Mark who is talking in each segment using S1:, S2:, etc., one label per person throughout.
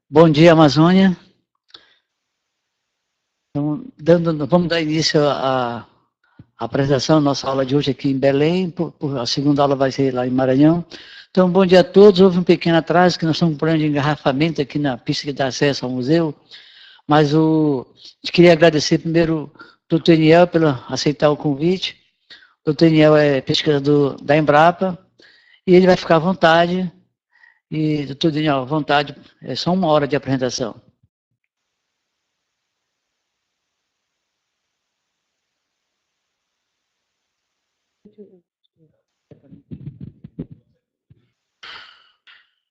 S1: Bom dia, Amazônia. Então, vamos dar início à apresentação da nossa aula de hoje aqui em Belém. A segunda aula vai ser lá em Maranhão. Então, bom dia a todos. Houve um pequeno atraso, que nós estamos com um problema de engarrafamento aqui na pista que dá acesso ao museu. Mas eu queria agradecer primeiro o doutor Eniel por aceitar o convite. O doutor Eniel é pesquisador da Embrapa e ele vai ficar à vontade. E, doutor Eniel, à vontade, é só 1 hora de apresentação.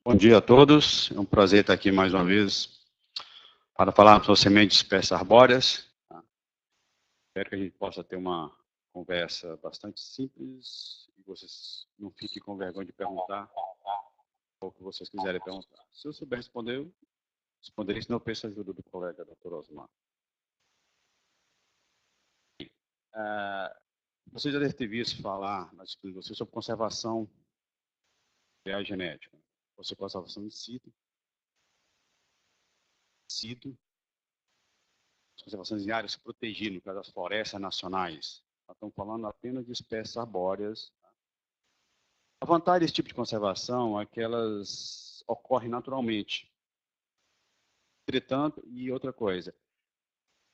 S2: Bom dia a todos, é um prazer estar aqui mais uma vez para falar sobre sementes de espécies arbóreas. Espero que a gente possa ter uma conversa bastante simples e vocês não fiquem com vergonha de perguntar o que vocês quiserem perguntar. Se eu souber responder, eu responderei, senão eu peço a ajuda do colega, Dr. Osmar. Vocês já devem ter visto falar na disciplina de vocês sobre conservação material genética. Você conservação in situ, conservações em áreas protegidas, no caso das florestas nacionais. Nós estamos falando apenas de espécies arbóreas. A vantagem desse tipo de conservação é que elas ocorrem naturalmente. Entretanto, e outra coisa,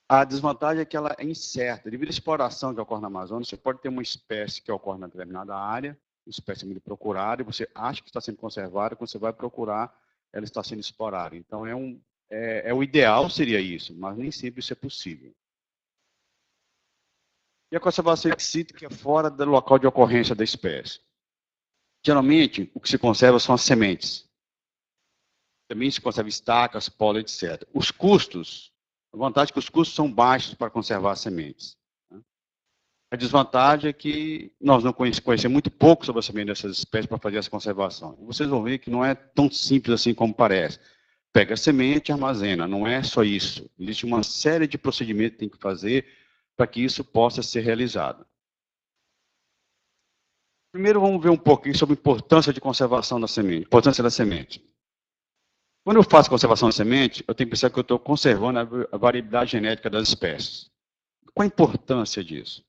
S2: a desvantagem é que ela é incerta. Devido à exploração que ocorre na Amazônia, você pode ter uma espécie que ocorre na determinada área, uma espécie muito procurada, e você acha que está sendo conservada, quando você vai procurar, ela está sendo explorada. Então, o ideal seria isso, mas nem sempre isso é possível. E a conservação in situ, que é fora do local de ocorrência da espécie. Geralmente, o que se conserva são as sementes. Também se conserva estacas, pólen, etc. Os custos, a vantagem é que os custos são baixos para conservar as sementes. A desvantagem é que nós não conhecemos muito pouco sobre a semente dessas espécies para fazer essa conservação. E vocês vão ver que não é tão simples assim como parece. Pega a semente e armazena, não é só isso. Existe uma série de procedimentos que tem que fazer para que isso possa ser realizado. Primeiro vamos ver um pouquinho sobre a importância de conservação da semente, importância da semente. Quando eu faço conservação da semente, eu tenho que pensar que eu estou conservando a variabilidade genética das espécies. Qual a importância disso?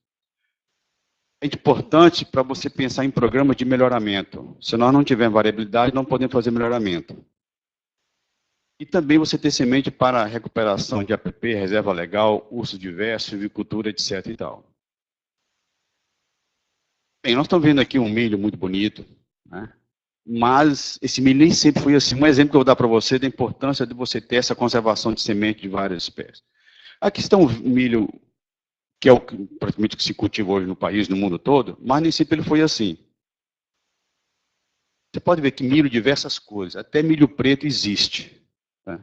S2: É importante para você pensar em programas de melhoramento. Se nós não tivermos variabilidade, não podemos fazer melhoramento. E também você ter semente para recuperação de APP, reserva legal, uso diverso, silvicultura, etc. e tal. Bem, nós estamos vendo aqui um milho muito bonito, né? Mas esse milho nem sempre foi assim. Um exemplo que eu vou dar para você da importância de você ter essa conservação de semente de várias espécies. Aqui está um milho que é praticamente o que se cultiva hoje no país, no mundo todo, mas nem sempre ele foi assim. Você pode ver que milho de diversas cores, até milho preto existe. Tá?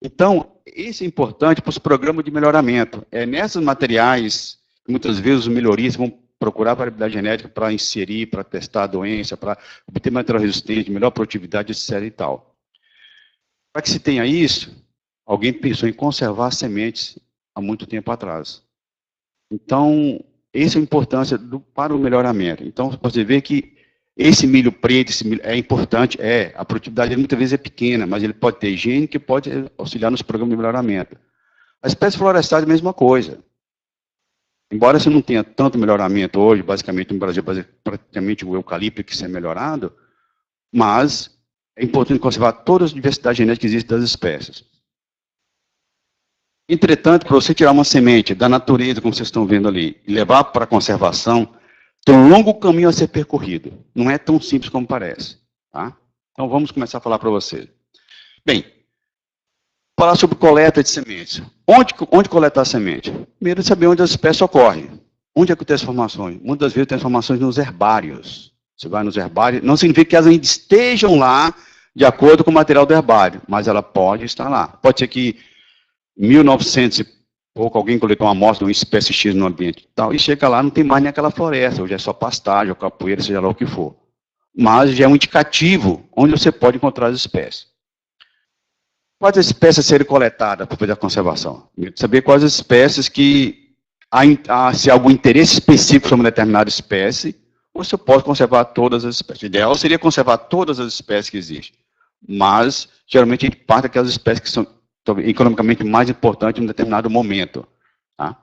S2: Então, isso é importante para os programas de melhoramento. É nesses materiais que muitas vezes os melhoristas vão procurar variabilidade genética para inserir, para testar a doença, para obter material resistente, melhor produtividade, etc. e tal. Para que se tenha isso, alguém pensou em conservar as sementes há muito tempo atrás. Então, essa é a importância para o melhoramento. Então, você vê que esse milho preto é importante, a produtividade dele muitas vezes é pequena, mas ele pode ter higiene que pode auxiliar nos programas de melhoramento. As espécies florestais é a mesma coisa. Embora você não tenha tanto melhoramento hoje, basicamente no Brasil, praticamente o eucalipto que é melhorado, mas é importante conservar todas as diversidades genéticas que existem das espécies. Entretanto, para você tirar uma semente da natureza, como vocês estão vendo ali, e levar para a conservação, tem um longo caminho a ser percorrido. Não é tão simples como parece. Tá? Então, vamos começar a falar para vocês. Bem, falar sobre coleta de sementes. Onde coletar a semente? Primeiro, saber onde as espécies ocorrem. Onde acontecem formações? Muitas vezes tem formações nos herbários. Você vai nos herbários, não significa que elas ainda estejam lá de acordo com o material do herbário, mas ela pode estar lá. Pode ser que 1900 e pouco, alguém coletou uma amostra de uma espécie X no ambiente tal, e chega lá, não tem mais nem aquela floresta, hoje é só pastagem, ou capoeira, seja lá o que for. Mas já é um indicativo onde você pode encontrar as espécies. Quais espécies serem coletadas para fazer a conservação? Saber quais espécies que se há algum interesse específico sobre uma determinada espécie, ou se eu posso conservar todas as espécies. O ideal seria conservar todas as espécies que existem, mas, geralmente, a gente parte daquelas espécies que são economicamente mais importantes em um determinado momento. Tá?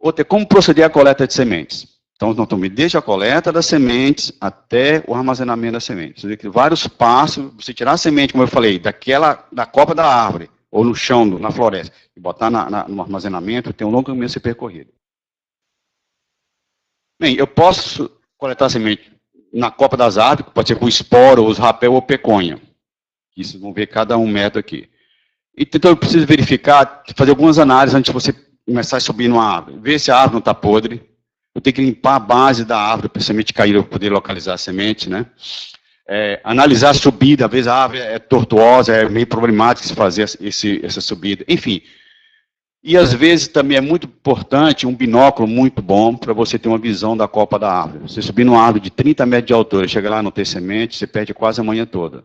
S2: Outra, como proceder à coleta de sementes? Então, nós estamos desde a coleta das sementes até o armazenamento das sementes. Ou seja, vários passos, você tirar a semente, como eu falei, da copa da árvore, ou no chão, na floresta, e botar no armazenamento, tem um longo caminho a ser percorrido. Bem, eu posso coletar semente na copa das árvores, pode ser com esporo, os rapel ou peconha. Isso, vamos ver cada um método aqui. Então, eu preciso verificar, fazer algumas análises antes de você começar a subir numa árvore. Ver se a árvore não está podre. Eu tenho que limpar a base da árvore para a semente cair, eu poder localizar a semente, né? Analisar a subida, às vezes a árvore é tortuosa, é meio problemático se fazer essa subida. Enfim. E, às vezes, também é muito importante um binóculo muito bom para você ter uma visão da copa da árvore. Você subir numa árvore de 30 metros de altura, chega lá e não ter semente, você perde quase a manhã toda.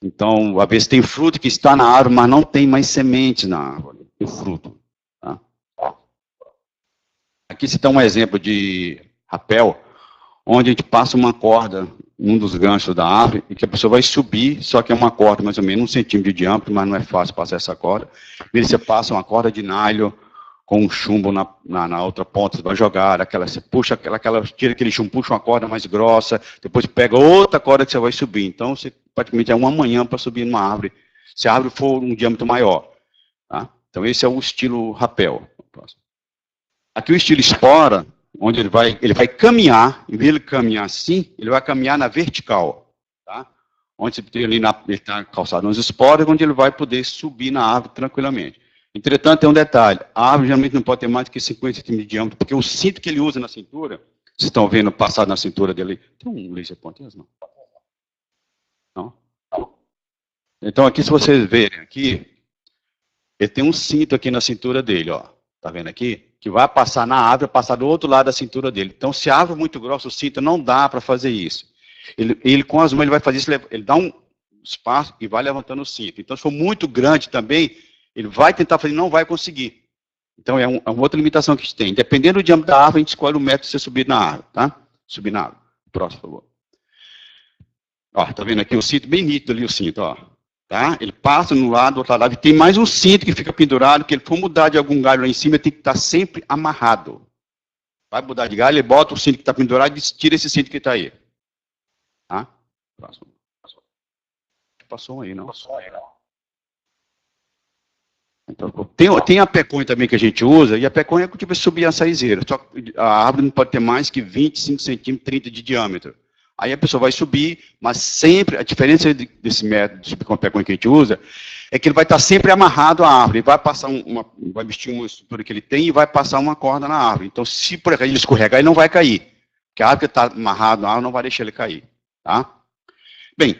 S2: Então, às vezes tem fruto que está na árvore, mas não tem mais semente na árvore, o fruto. Tá? Aqui você tem um exemplo de rapel, onde a gente passa uma corda num dos ganchos da árvore, e que a pessoa vai subir, só que é uma corda mais ou menos 1 centímetro de diâmetro, mas não é fácil passar essa corda. E você passa uma corda de nylon com um chumbo na outra ponta, você vai jogar, você puxa tira aquele chumbo, puxa uma corda mais grossa, depois pega outra corda que você vai subir. Então, você praticamente é uma manhã para subir numa árvore, se a árvore for um diâmetro maior. Tá? Então, esse é o estilo rapel. Aqui o estilo espora, onde ele vai caminhar, em vez de ele caminhar assim, ele vai caminhar na vertical, tá? Onde você tem ali, ele está calçado nas esporas, onde ele vai poder subir na árvore tranquilamente. Entretanto, tem um detalhe, a árvore geralmente não pode ter mais do que 50 centímetros de diâmetro, porque o cinto que ele usa na cintura, vocês estão vendo passado na cintura dele, tem um laser pointer, não? Não? Então, aqui, se vocês verem aqui, ele tem um cinto aqui na cintura dele, ó, tá vendo aqui? Que vai passar na árvore, passar do outro lado da cintura dele. Então, se a árvore é muito grossa, o cinto não dá para fazer isso. Ele, com as mãos, ele vai fazer isso, ele dá um espaço e vai levantando o cinto. Então, se for muito grande também, ele vai tentar fazer, não vai conseguir. Então, é uma outra limitação que a gente tem. Dependendo do diâmetro da árvore, a gente escolhe o método de você subir na árvore, tá? Subir na árvore. Próximo, por favor. Ó, tá vendo aqui o cinto, bem nítido ali o cinto, ó. Tá? Ele passa no lado, do outro lado, e tem mais um cinto que fica pendurado, que ele for mudar de algum galho lá em cima, tem que estar sempre amarrado. Vai mudar de galho, ele bota o cinto que está pendurado e tira esse cinto que está aí. Tá? Próximo. Passou um aí, não? Passou aí, não. Então, tem a peconha também que a gente usa, e a peconha é que tipo subir a saizeira. Só que a árvore não pode ter mais que 25 centímetros, 30 de diâmetro. Aí a pessoa vai subir, mas sempre, a diferença desse método de com a peconha que a gente usa, é que ele vai estar sempre amarrado à árvore, vai passar vai vestir uma estrutura que ele tem e vai passar uma corda na árvore. Então, se por exemplo ele escorregar, ele não vai cair. Porque a árvore que está amarrada na árvore não vai deixar ele cair. Tá? Bem,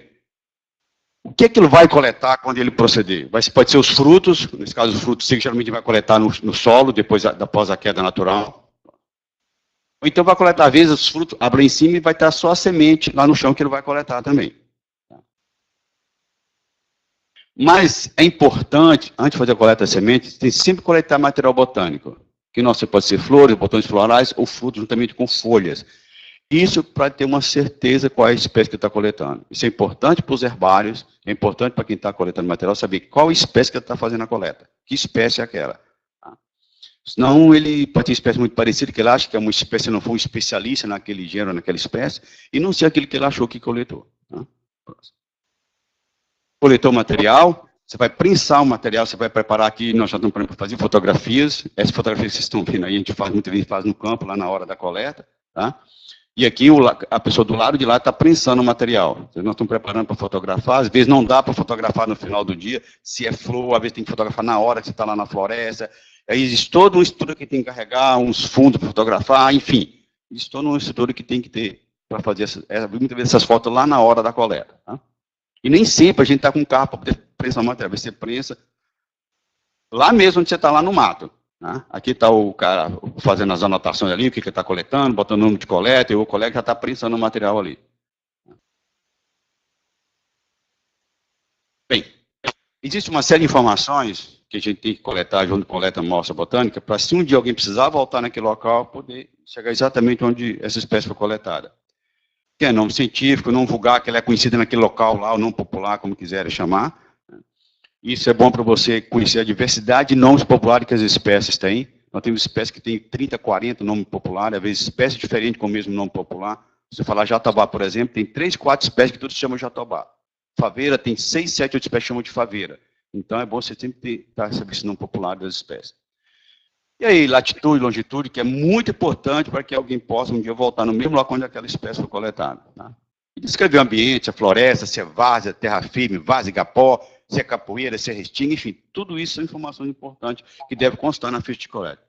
S2: o que ele vai coletar quando ele proceder? Pode ser os frutos, nesse caso os frutos geralmente vai coletar no solo, após a queda natural. Ou então vai coletar, às vezes, os frutos, abre em cima e vai estar só a semente lá no chão que ele vai coletar também. Mas é importante, antes de fazer a coleta de sementes, tem sempre coletar material botânico. Que não pode ser flores, botões florais ou frutos juntamente com folhas. Isso para ter uma certeza qual é a espécie que está coletando. Isso é importante para os herbários, é importante para quem está coletando material saber qual espécie que está fazendo a coleta. Que espécie é aquela. Senão ele pode ter espécie muito parecida, que ele acha que é uma espécie, não foi um especialista naquele gênero, naquela espécie, e não ser aquele que ele achou que coletou. Tá? Coletou o material, você vai prensar o material, você vai preparar aqui, nós já estamos para fazer fotografias, essas fotografias que vocês estão vendo aí, a gente faz muitas vezes no campo, lá na hora da coleta, tá? E aqui a pessoa do lado de lá está prensando o material. Nós estamos preparando para fotografar, às vezes não dá para fotografar no final do dia, se é flor, às vezes tem que fotografar na hora que você está lá na floresta. Aí existe toda uma estrutura que tem que carregar, uns fundos para fotografar, enfim. Existe toda uma estrutura que tem que ter para fazer muitas vezes essas fotos lá na hora da coleta. Tá? E nem sempre a gente está com um carro para poder prensar o material. Você prensa lá mesmo onde você está lá no mato. Tá? Aqui está o cara fazendo as anotações ali, o que ele está coletando, botando o número de coleta, e o colega já está prensando o material ali. Bem, existe uma série de informações que a gente tem que coletar junto coleta amostra botânica, para se um dia alguém precisar voltar naquele local, poder chegar exatamente onde essa espécie foi coletada. Que é nome científico, não vulgar que ela é conhecida naquele local lá, ou não popular, como quiserem chamar. Isso é bom para você conhecer a diversidade de nomes populares que as espécies têm. Nós temos espécies que têm 30, 40 nomes populares, às vezes espécies diferentes com o mesmo nome popular. Se você falar jatobá, por exemplo, tem 3, 4 espécies que todos chamam de jatobá. Faveira tem 6, 7, 8 espécies que chamam de faveira. Então é bom você sempre saber esse nome popular das espécies. E aí, latitude, longitude, que é muito importante para que alguém possa um dia voltar no mesmo local onde aquela espécie foi coletada. Tá? E descrever o ambiente, a floresta, se é várzea, terra firme, várzea, igapó, se é capoeira, se é restinga, enfim, tudo isso são informações importantes que devem constar na ficha de coleta.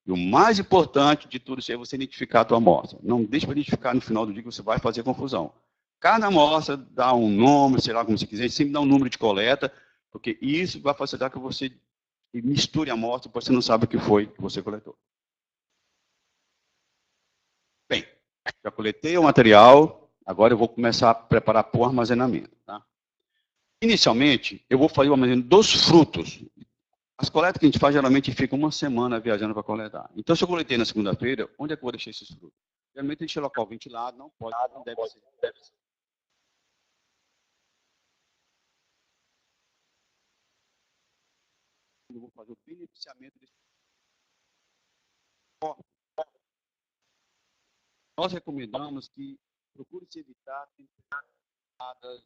S2: E o mais importante de tudo isso é você identificar a tua amostra. Não deixe para identificar no final do dia que você vai fazer confusão. Cada amostra dá um nome, sei lá como você quiser, sempre dá um número de coleta, porque isso vai facilitar que você misture a amostra, porque você não sabe o que foi que você coletou. Bem, já coletei o material, agora eu vou começar a preparar para o armazenamento. Tá? Inicialmente, eu vou fazer o armazenamento dos frutos. As coletas que a gente faz, geralmente, fica uma semana viajando para coletar. Então, se eu coletei na segunda-feira, onde é que eu vou deixar esses frutos? Geralmente, deixa local ventilado, não pode, não deve ser. Eu vou fazer o beneficiamento desse. Nós recomendamos que procure se evitar temperaturas,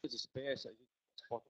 S2: espécies, a gente exporta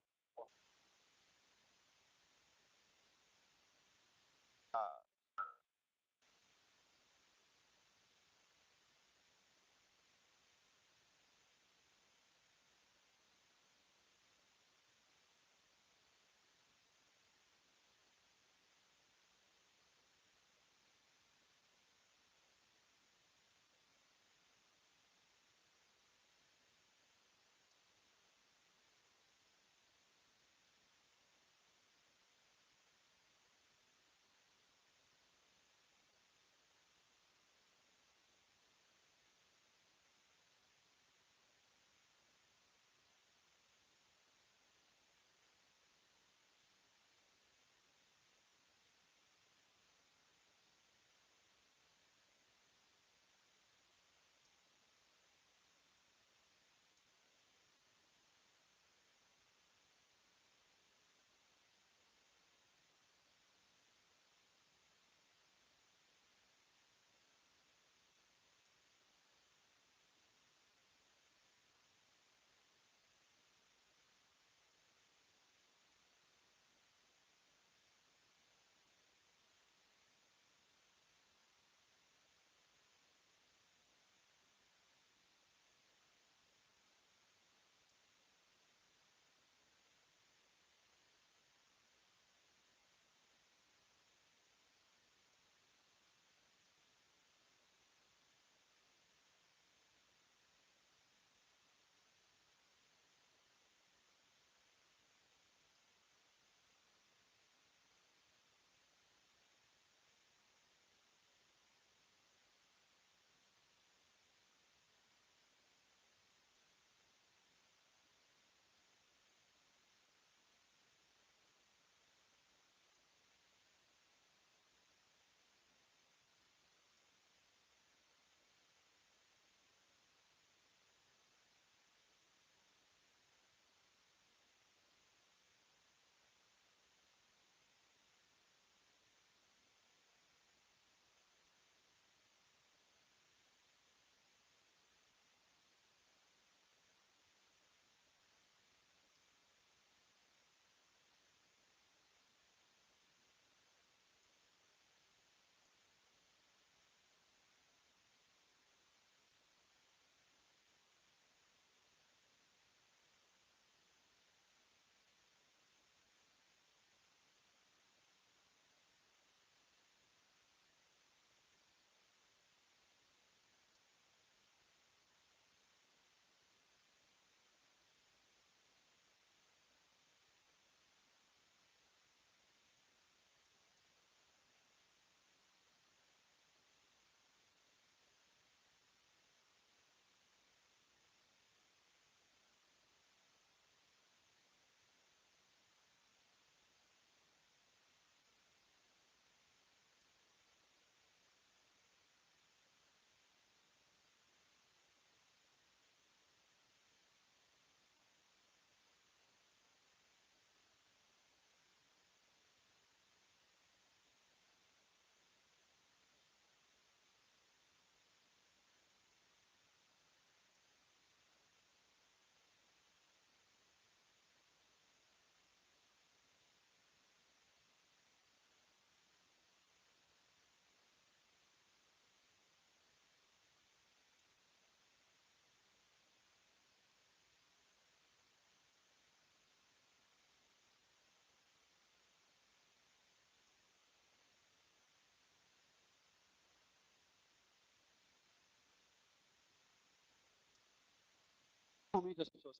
S2: Normalmente as pessoas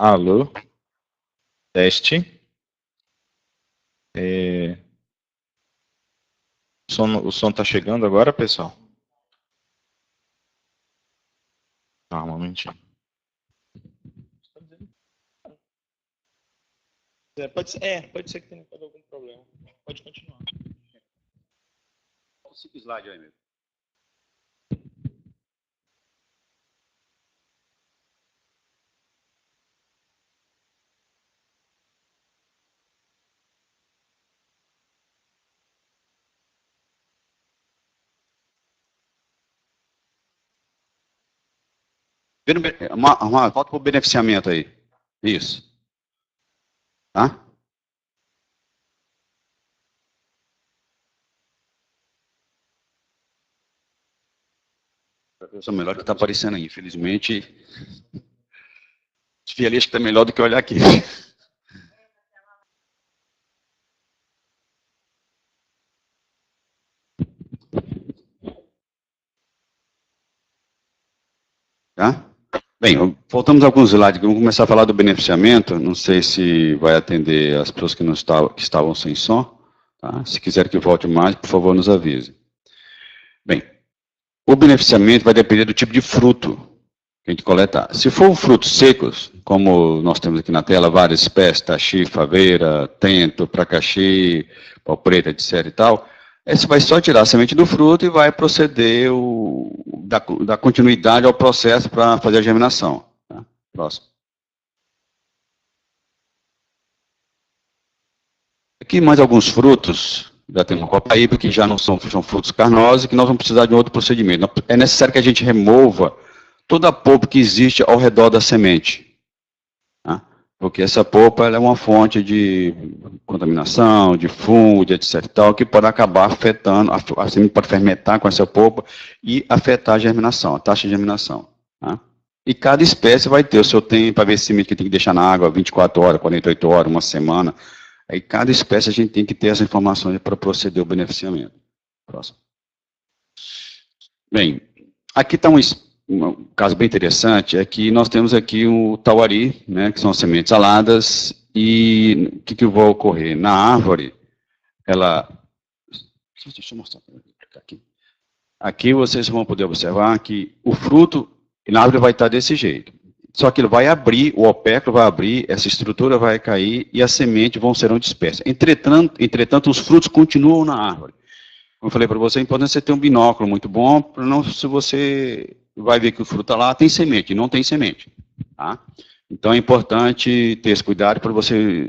S3: Alô, teste. É, o som tá chegando agora, pessoal? Calma, um momentinho. Pode ser que tenha dado algum problema. Pode continuar.
S2: o slide aí mesmo. Volta para o beneficiamento aí. Isso. Tá? Professor, melhor que está aparecendo aí, infelizmente. Acho que está melhor do que olhar aqui. Tá? Bem, voltamos a alguns slides. Vamos começar a falar do beneficiamento. Não sei se vai atender as pessoas que estavam sem som. Tá? Se quiser que volte mais, por favor, nos avise. Bem, o beneficiamento vai depender do tipo de fruto que a gente coletar. Se for frutos secos, como nós temos aqui na tela, várias espécies, taxi, faveira, tento, pracaxi, pau preto, etc. e tal, você vai só tirar a semente do fruto e vai proceder dar continuidade ao processo para fazer a germinação. Tá? Próximo. Aqui mais alguns frutos, já tem uma copaíba, que já não são frutos carnosos, que nós vamos precisar de um outro procedimento. É necessário que a gente remova toda a polpa que existe ao redor da semente. Tá? Porque essa polpa ela é uma fonte de contaminação, de fungo, de etc. Tal, que pode acabar afetando, a semente pode fermentar com essa polpa e afetar a germinação, a taxa de germinação. Tá? E cada espécie vai ter o seu tempo, para ver se semente que tem que deixar na água 24 horas, 48 horas, uma semana. Aí cada espécie a gente tem que ter essas informações para proceder ao beneficiamento. Próximo. Bem, aqui está um caso bem interessante, é que nós temos aqui o tauari, né, que são sementes aladas, e o que vai ocorrer? Na árvore, ela... Deixa eu mostrar aqui. Aqui vocês vão poder observar que o fruto na árvore vai estar desse jeito. Só que ele vai abrir, o opéculo vai abrir, essa estrutura vai cair e as sementes serão dispersas. Entretanto, os frutos continuam na árvore. Como eu falei para você, é importante você ter um binóculo muito bom, para não, se você vai ver que o fruto está lá, tem semente, não tem semente. Tá? Então é importante ter esse cuidado para você,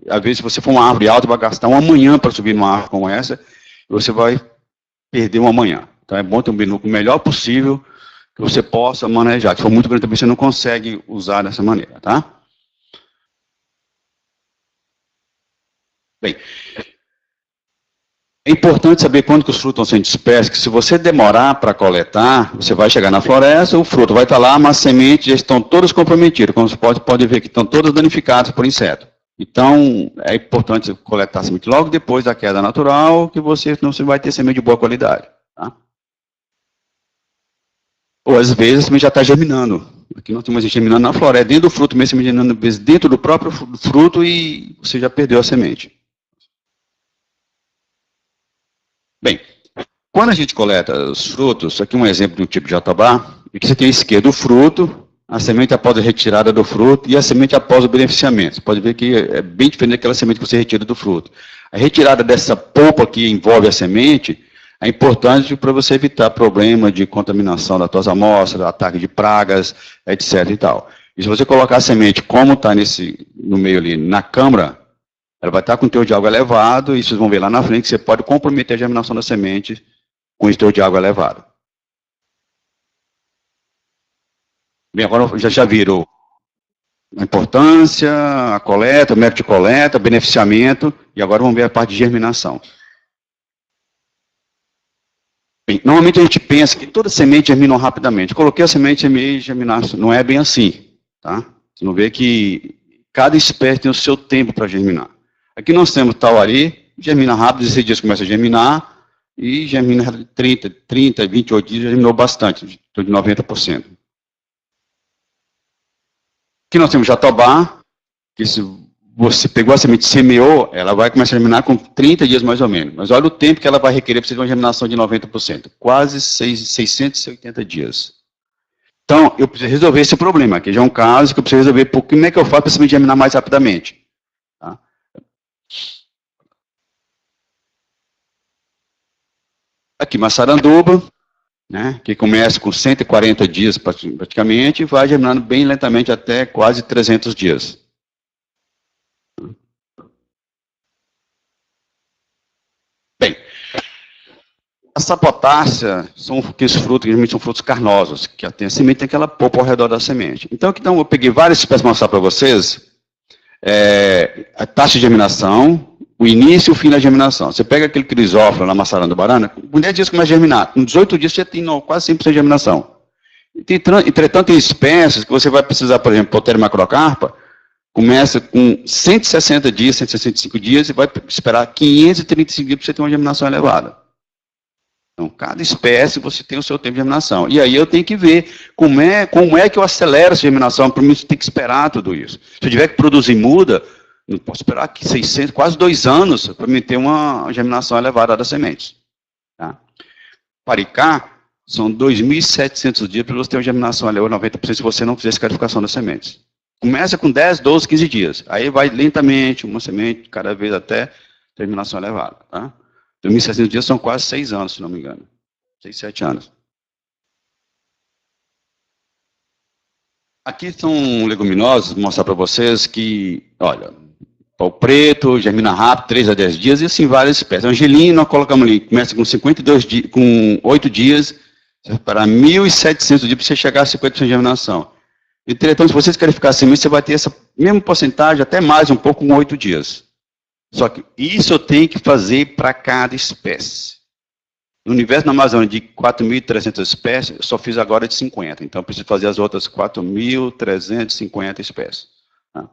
S2: às vezes, se você for uma árvore alta, vai gastar uma manhã para subir numa árvore como essa, e você vai perder uma manhã. Então é bom ter um binóculo o melhor possível, que você possa manejar. Se for muito grande também, você não consegue usar dessa maneira, tá? Bem, é importante saber quando que os frutos estão sendo dispersos, que se você demorar para coletar, você vai chegar na floresta, o fruto vai estar lá, mas as sementes já estão todas comprometidas, como você pode ver que estão todas danificadas por inseto. Então, é importante coletar a semente logo depois da queda natural, que não você vai ter semente de boa qualidade, tá? Ou às vezes a semente já está germinando. Aqui nós temos a germinando na floresta, dentro do fruto mesmo, germinando dentro do próprio fruto e você já perdeu a semente. Bem, quando a gente coleta os frutos, aqui um exemplo de um tipo de jatobá, e que você tem à esquerda o fruto, a semente após a retirada do fruto e a semente após o beneficiamento. Você pode ver que é bem diferente daquela semente que você retira do fruto. A retirada dessa polpa que envolve a semente é importante para você evitar problema de contaminação das suas amostras, ataque de pragas, etc. e tal. E se você colocar a semente como está no meio ali, na câmara, ela vai estar com o teor de água elevado, e vocês vão ver lá na frente que você pode comprometer a germinação da semente com esse teor de água elevado. Bem, agora já viram a importância, a coleta, o método de coleta, beneficiamento, e agora vamos ver a parte de germinação. Bem, normalmente a gente pensa que toda semente germina rapidamente. Coloquei a semente e germinar, não é bem assim. Tá? Você não vê que cada espécie tem o seu tempo para germinar. Aqui nós temos tauari, germina rápido, 16 dias começa a germinar, e germina 30, 28 dias, germinou bastante, de 90%. Aqui nós temos jatobá, que se você pegou a semente e semeou, ela vai começar a germinar com 30 dias mais ou menos. Mas olha o tempo que ela vai requerer para você ter uma germinação de 90%. Quase 680 dias. Então, eu preciso resolver esse problema. Aqui já é um caso que eu preciso resolver. Como é que eu faço para a semente germinar mais rapidamente? Tá? Aqui, maçaranduba, né, que começa com 140 dias praticamente, e vai germinando bem lentamente até quase 300 dias. Bem, a sapotácea são aqueles frutos, que geralmente são frutos carnosos, que a semente tem aquela polpa ao redor da semente. Então, eu peguei várias espécies para mostrar para vocês. a taxa de germinação, o início e o fim da germinação. Você pega aquele crisófilo na maçarã do banana, com 10 dias começa a germinar. Com 18 dias você tem quase 100% de germinação. Entretanto, tem espécies que você vai precisar, por exemplo, Potéria macrocarpa, começa com 160 dias, 165 dias, e vai esperar 535 dias para você ter uma germinação elevada. Então, cada espécie você tem o seu tempo de germinação. E aí eu tenho que ver como é que eu acelero essa germinação. Para mim, eu tenho que esperar tudo isso. Se eu tiver que produzir muda, não posso esperar aqui 600, quase 2 anos para me ter uma germinação elevada das sementes. Tá? Paricá, são 2.700 dias para você ter uma germinação elevada, 90%, se você não fizer escarificação das sementes. Começa com 10, 12, 15 dias. Aí vai lentamente, uma semente, cada vez até terminação elevada. Tá? 2.700 dias são quase 6 anos, se não me engano. 6, 7 anos. Aqui são leguminosas, vou mostrar para vocês que, olha, pau preto, germina rápido, 3 a 10 dias, e assim várias espécies. Angelina, nós colocamos ali, começa com 52 dias, com 8 dias, para 1.700 dias para você chegar a 50% de germinação. Entretanto, se vocês querem ficar assim, você vai ter essa mesma porcentagem, até mais um pouco, com 8 dias. Só que isso eu tenho que fazer para cada espécie. No universo da Amazônia de 4.300 espécies, eu só fiz agora de 50. Então, eu preciso fazer as outras 4.350 espécies. Tá?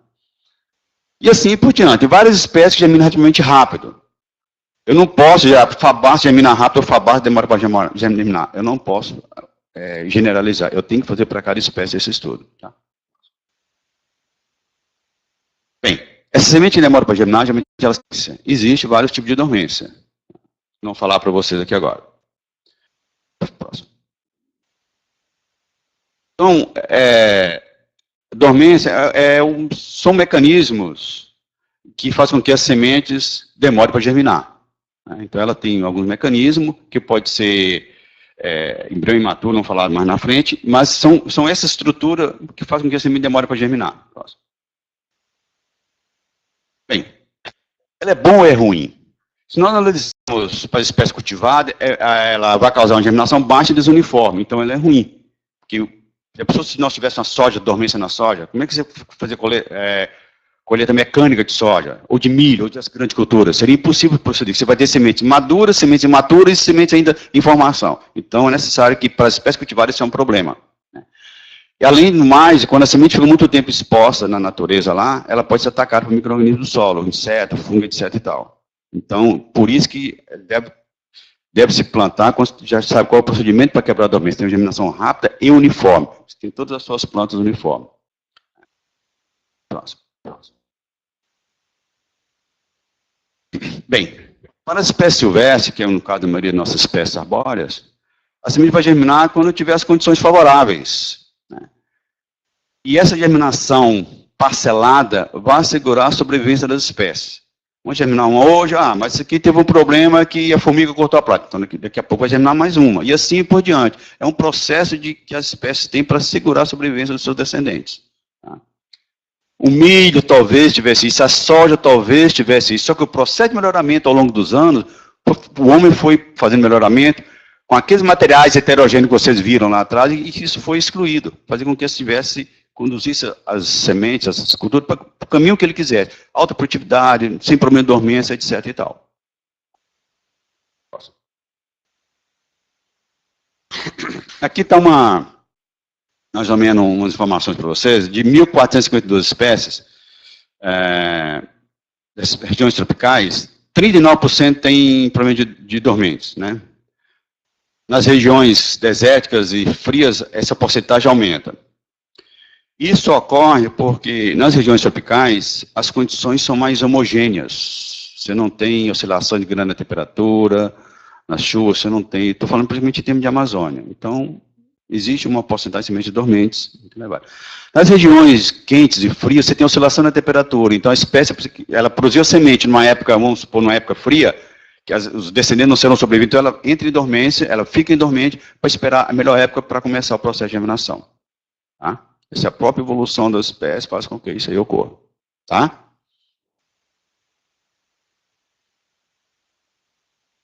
S2: E assim por diante. Várias espécies que germinam relativamente rápido. Eu não posso, fabácea germina rápido, ou fabácea demora para germinar. Eu não posso generalizar. Eu tenho que fazer para cada espécie esse estudo. Tá? Bem, essa semente demora para germinar, geralmente ela existe vários tipos de dormência. Não vou falar para vocês aqui agora. Próximo. Então, dormência são mecanismos que fazem com que as sementes demorem para germinar. Então, ela tem alguns mecanismos, que pode ser embrião imaturo, não vou falar mais na frente, mas são essa estrutura que faz com que a semente demore para germinar. Próximo. Bem, ela é boa ou é ruim? Se nós analisarmos para a espécie cultivada, ela vai causar uma germinação baixa e desuniforme, então ela é ruim. Porque se nós tivéssemos uma soja, dormência na soja, como é que você fazer colheita mecânica de soja, ou de milho, ou de grandes culturas? Seria impossível proceder. Você vai ter sementes maduras, sementes imaturas e sementes ainda em formação. Então é necessário que para as espécies cultivadas isso é um problema. E além do mais, quando a semente fica muito tempo exposta na natureza lá, ela pode ser atacada por micro-organismos do solo, inseto, fungo, etc. e tal. Então, por isso que deve se plantar, quando já sabe qual é o procedimento para quebrar a dormência. Tem uma germinação rápida e uniforme. Você tem todas as suas plantas uniformes. Próximo. Bem, para as espécies silvestres, que é no caso da maioria das nossas espécies arbóreas, a semente vai germinar quando tiver as condições favoráveis. Né? E essa germinação parcelada vai assegurar a sobrevivência das espécies. Vamos germinar uma hoje, mas isso aqui teve um problema que a formiga cortou a planta. Então, daqui a pouco vai germinar mais uma. E assim por diante. É um processo que as espécies têm para assegurar a sobrevivência dos seus descendentes. Tá? O milho talvez tivesse isso, a soja talvez tivesse isso. Só que o processo de melhoramento ao longo dos anos, o homem foi fazendo melhoramento com aqueles materiais heterogêneos que vocês viram lá atrás, e isso foi excluído. Fazer com que conduzisse as sementes, as culturas, para o caminho que ele quisesse. Alta produtividade, sem problema de dormência, etc. e tal. Aqui está mais ou menos umas informações para vocês, de 1.452 espécies das regiões tropicais, 39% tem problema de dormentes, né? Nas regiões desérticas e frias, essa porcentagem aumenta. Isso ocorre porque nas regiões tropicais as condições são mais homogêneas. Você não tem oscilação de grande temperatura, nas chuvas você não tem. Estou falando principalmente em termos de Amazônia. Então, existe uma porcentagem de sementes dormentes. Nas regiões quentes e frias, você tem oscilação na temperatura. Então, a espécie, ela produziu a semente numa época, vamos supor, numa época fria, que os descendentes não serão sobreviventes, então ela entra em dormência, ela fica em dormente para esperar a melhor época para começar o processo de germinação. Tá? Essa é a própria evolução das espécies faz com que isso aí ocorra. Tá?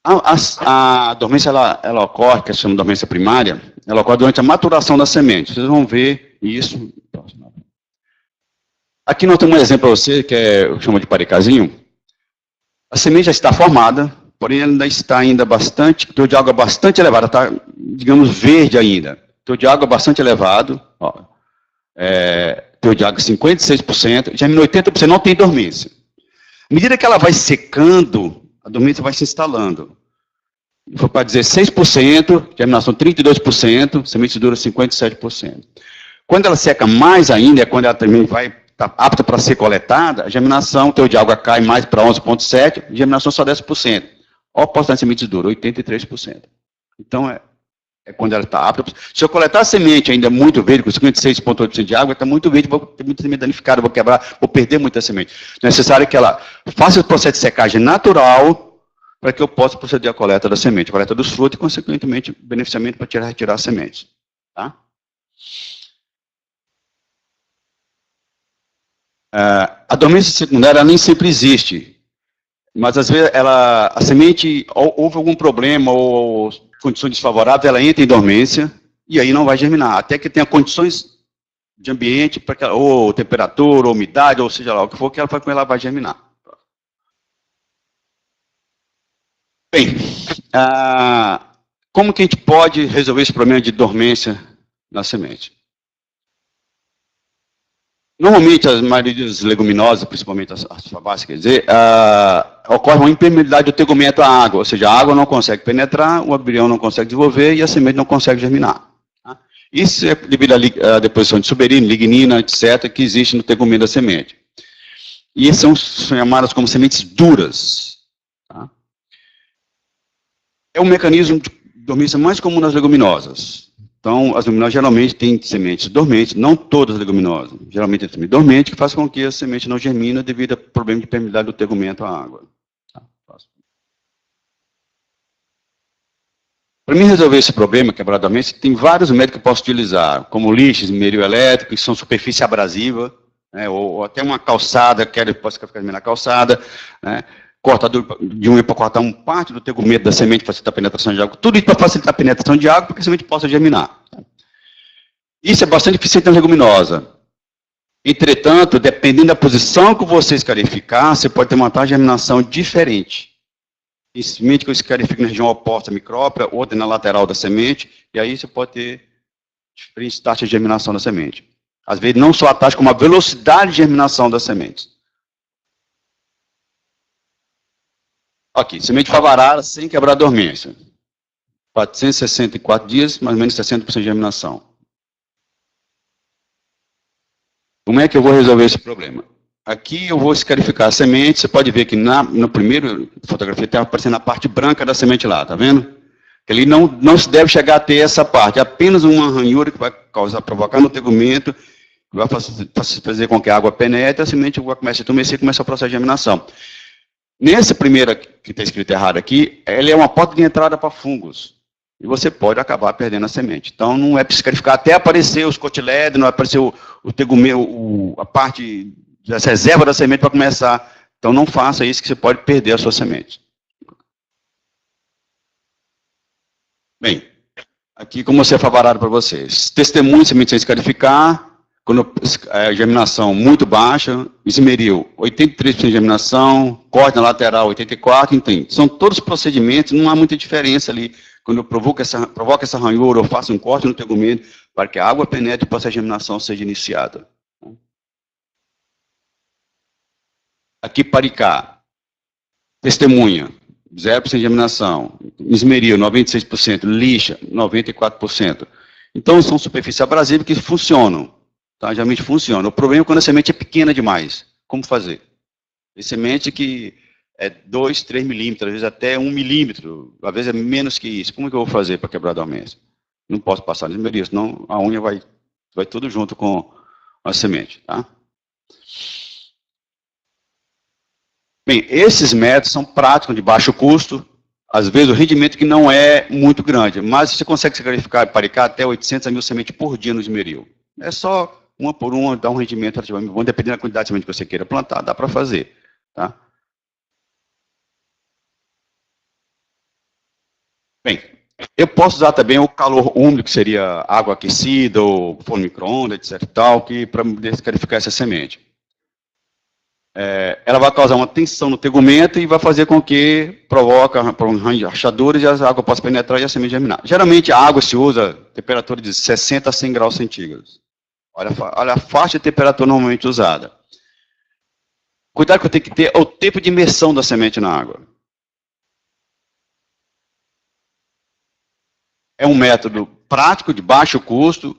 S2: A dormência, ela ocorre, que se chama dormência primária, ela ocorre durante a maturação da semente. Vocês vão ver isso. Aqui nós temos um exemplo para você, que eu chamo de paricazinho. A semente já está formada, porém ainda está bastante, o teor de água bastante elevado, está, digamos, verde ainda. O teor de água bastante elevado, ó, teor de água 56%, germina 80%, não tem dormência. À medida que ela vai secando, a dormência vai se instalando. Foi para 16%, germinação 32%, semente dura 57%. Quando ela seca mais ainda, é quando ela também vai estar apta para ser coletada, a germinação, o teor de água cai mais para 11,7%, a germinação só 10%. Olha a porcentagem de sementes duras, 83%. Então, é quando ela está apta. Se eu coletar a semente ainda muito verde, com 56,8% de água, está muito verde, vou ter muita semente danificada, vou quebrar, vou perder muita semente. É necessário que ela faça o processo de secagem natural, para que eu possa proceder à coleta da semente, a coleta dos frutos e, consequentemente, beneficiamento para retirar as sementes. Tá? A dormência secundária nem sempre existe, mas às vezes a semente, houve algum problema ou condições desfavoráveis, ela entra em dormência e aí não vai germinar, até que tenha condições de ambiente, ou temperatura, ou umidade, ou seja lá o que for, que ela vai germinar. Bem, como que a gente pode resolver esse problema de dormência na semente? Normalmente, a maioria das leguminosas, principalmente as fabáceas, quer dizer, ocorre uma impermeabilidade do tegumento à água, ou seja, a água não consegue penetrar, o embrião não consegue desenvolver e a semente não consegue germinar. Tá? Isso é devido à deposição de suberino, lignina, etc., que existe no tegumento da semente. E são chamadas como sementes duras. Tá? É um mecanismo de dormência mais comum nas leguminosas. Então, as leguminosas geralmente têm sementes dormentes, não todas as leguminosas, geralmente tem semente dormente, que faz com que a semente não germine devido a problema de permeabilidade do tegumento à água. Tá? Para mim resolver esse problema, quebradamente, tem vários métodos que eu posso utilizar, como lixo, esmeril elétrico, que são superfície abrasiva, né, ou até uma calçada, posso ficar na calçada, né, cortador de unha para cortar uma parte do tegumento da semente para facilitar a penetração de água. Tudo isso para facilitar a penetração de água para que a semente possa germinar. Isso é bastante eficiente na leguminosa. Entretanto, dependendo da posição que você escarificar, você pode ter uma taxa de germinação diferente. Tem semente que eu escarifico na região oposta à micrópia, outra na lateral da semente, e aí você pode ter diferentes taxas de germinação da semente. Às vezes, não só a taxa, como a velocidade de germinação das sementes. Aqui, semente favarara sem quebrar a dormência. 464 dias, mais ou menos 60% de germinação. Como é que eu vou resolver esse problema? Aqui eu vou escarificar a semente, você pode ver que no primeiro fotografia está aparecendo a parte branca da semente lá, tá vendo? Que ali não se deve chegar a ter essa parte, é apenas uma ranhura que vai provocar no tegumento, que vai fazer com que a água penetre, a semente vai começar a adormecer e começa o processo de germinação. Nesse primeiro que está escrito errado aqui, ele é uma porta de entrada para fungos. E você pode acabar perdendo a semente. Então, não é preciso escarificar até aparecer os cotilédonos, não vai aparecer o tegumento, a parte das reservas da semente para começar. Então, não faça isso que você pode perder a sua semente. Bem, aqui como você é favorável para vocês. Testemunho de semente sem escarificar, quando a germinação muito baixa, esmeril, 83% de germinação, corte na lateral, 84%, enfim. São todos procedimentos, não há muita diferença ali. Quando eu provoco essa ranhura, eu faço um corte no tegumento para que a água penetre e o processo de germinação seja iniciado. Aqui, paricá, testemunha, 0% de germinação, esmeril, 96%, lixa, 94%. Então, são superfícies abrasivas que funcionam. Tá? Geralmente funciona. O problema é quando a semente é pequena demais. Como fazer? Tem semente que é 2, 3 milímetros, às vezes até 1 milímetro, às vezes é menos que isso. Como é que eu vou fazer para quebrar a dormência? Não posso passar no esmeril, senão a unha vai tudo junto com a semente. Tá? Bem, esses métodos são práticos, de baixo custo, às vezes o rendimento que não é muito grande, mas você consegue se verificar e paricar até 800 a 1000 sementes por dia no esmeril. É só uma por uma, dá um rendimento relativamente bom, dependendo da quantidade de semente que você queira plantar, dá para fazer. Tá? Bem, eu posso usar também o calor úmido, que seria água aquecida, ou forno micro-ondas, etc. Tal, para descarificar essa semente. ela vai causar uma tensão no tegumento e vai fazer com que provoca rachaduras e a água possa penetrar e a semente germinar. Geralmente a água se usa temperatura de 60 a 100 graus centígrados. Olha a faixa de temperatura normalmente usada. Cuidado que eu tenho que ter é o tempo de imersão da semente na água. É um método prático, de baixo custo,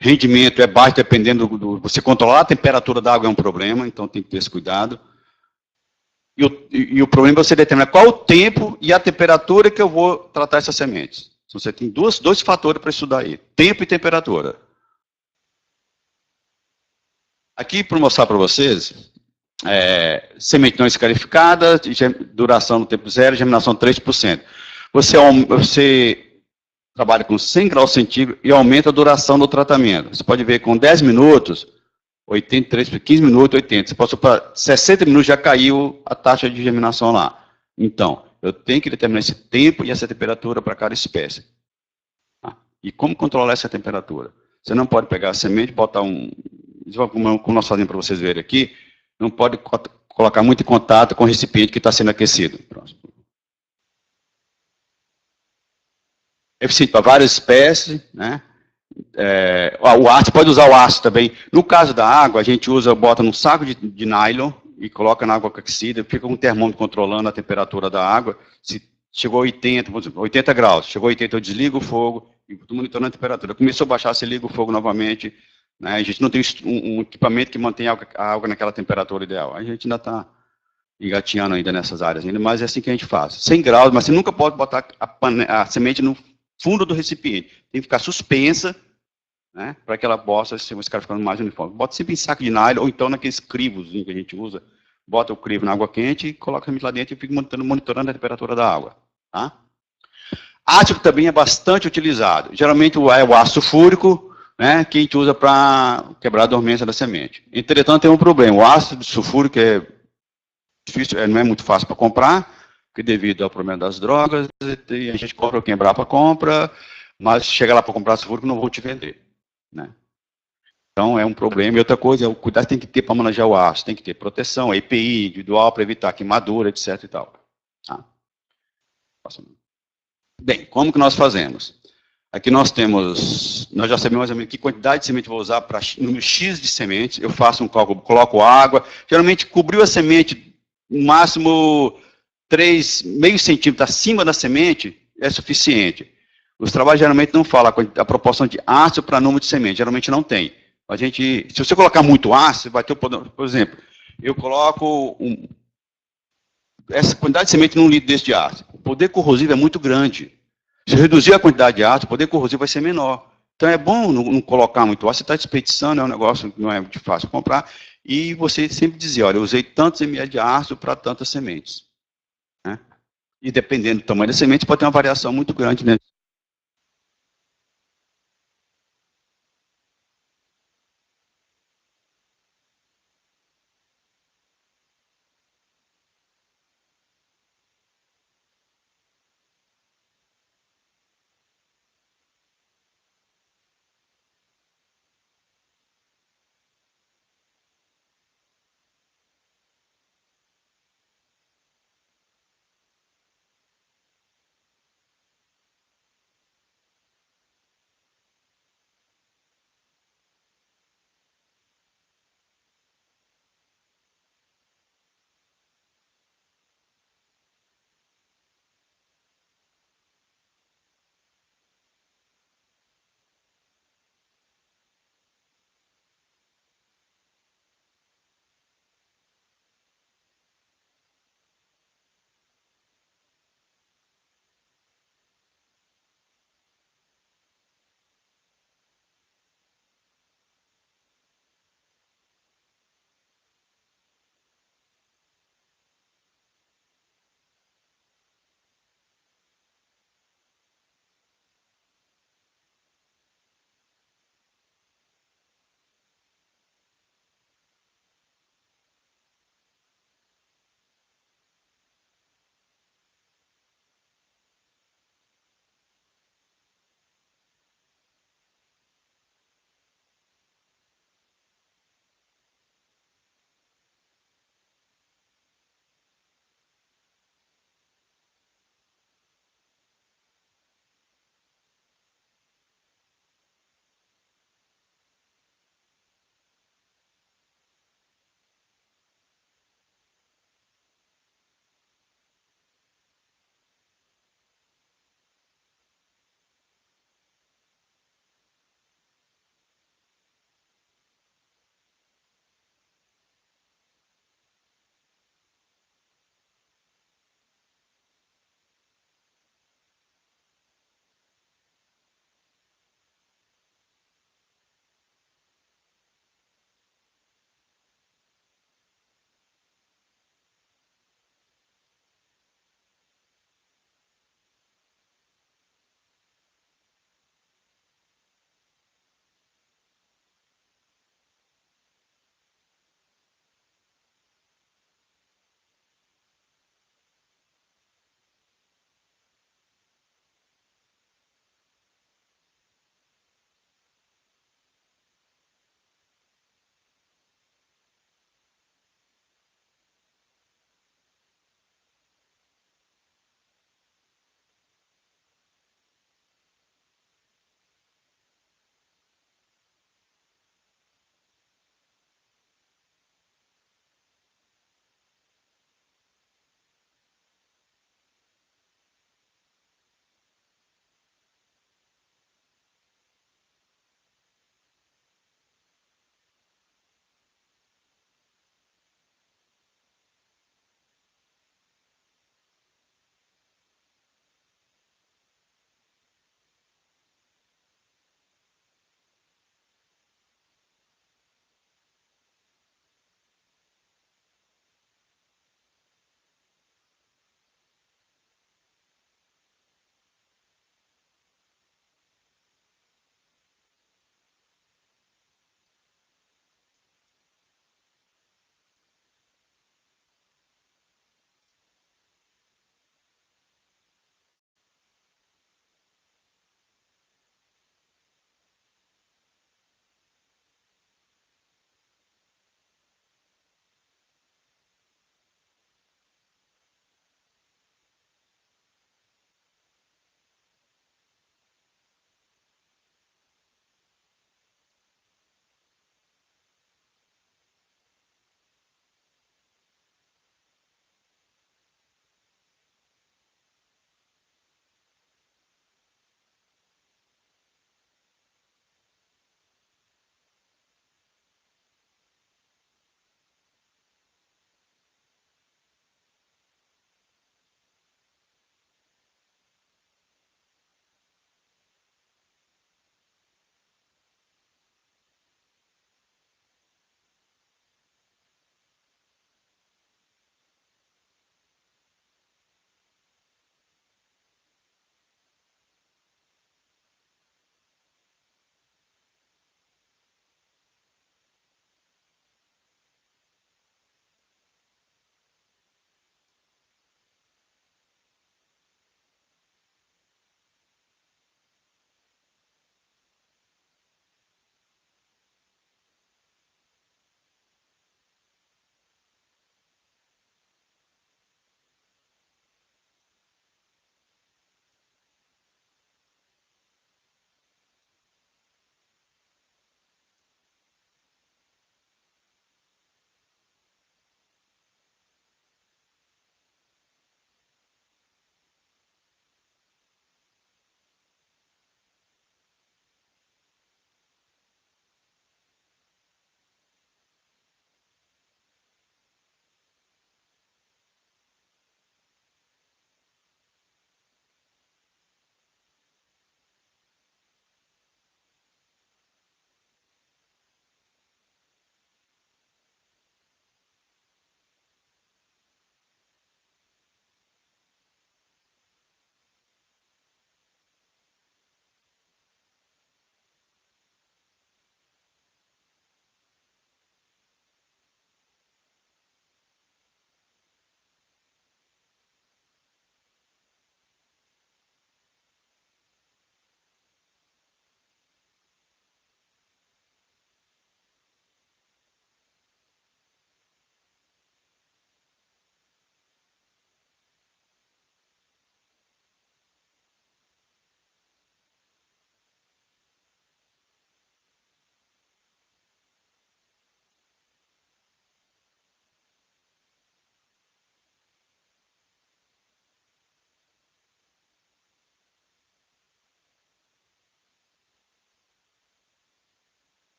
S2: rendimento é baixo, dependendo você controlar a temperatura da água é um problema, então tem que ter esse cuidado. E o problema é você determinar qual o tempo e a temperatura que eu vou tratar essas sementes. Então, você tem dois fatores para estudar aí, tempo e temperatura. Aqui, para mostrar para vocês, semente não escarificada, duração no tempo zero, germinação 3%. Você trabalha com 100 graus centígrados e aumenta a duração do tratamento. Você pode ver com 10 minutos, 83, 15 minutos, 80. Você passou para 60 minutos, já caiu a taxa de germinação lá. Então, eu tenho que determinar esse tempo e essa temperatura para cada espécie. E como controlar essa temperatura? Você não pode pegar a semente, botar como nós fazemos para vocês verem aqui, não pode colocar muito em contato com o recipiente que está sendo aquecido. Próximo. É eficiente para várias espécies, né? O ácido, pode usar o ácido também. No caso da água, a gente bota num saco de nylon e coloca na água aquecida, fica com um termômetro controlando a temperatura da água. Se chegou a 80 graus, chegou a 80, eu desligo o fogo e estou monitorando a temperatura. Começou a baixar, você liga o fogo novamente. Né? A gente não tem um equipamento que mantém a água naquela temperatura ideal. A gente ainda está engatinhando ainda nessas áreas, mas é assim que a gente faz. 100 graus, mas você nunca pode botar a semente no fundo do recipiente. Tem que ficar suspensa, né, para que ela possa ser um escarificado mais uniforme. Bota sempre em saco de nylon, ou então naqueles crivos que a gente usa. Bota o crivo na água quente e coloca a semente lá dentro e fica monitorando a temperatura da água. Tá? Ácido também é bastante utilizado. Geralmente é o ácido sulfúrico, né, que a gente usa para quebrar a dormência da semente. Entretanto, tem um problema. O ácido sulfúrico é difícil, não é muito fácil para comprar, porque devido ao problema das drogas, a gente compra o que Embrapa compra, mas chega lá para comprar sulfúrico, não vou te vender. Né? Então, é um problema. E outra coisa, o cuidado tem que ter para manejar o ácido, tem que ter proteção, EPI individual para evitar queimadura, etc. E tal. Tá? Bem, como que nós fazemos? Aqui nós já sabemos mais ou menos que quantidade de semente eu vou usar para número X de sementes, eu faço um cálculo, coloco água, geralmente cobriu a semente, no máximo meio centímetro acima da semente, é suficiente. Os trabalhos geralmente não falam a proporção de ácido para número de semente, geralmente não tem. Se você colocar muito ácido, vai ter, por exemplo, eu coloco essa quantidade de semente num litro desse de ácido. O poder corrosivo é muito grande. Se eu reduzir a quantidade de ácido, o poder corrosivo vai ser menor. Então é bom não colocar muito ácido, você está desperdiçando, é um negócio que não é de fácil comprar, e você sempre dizer, olha, eu usei tantos ml de ácido para tantas sementes. Né? E dependendo do tamanho da semente, pode ter uma variação muito grande, né?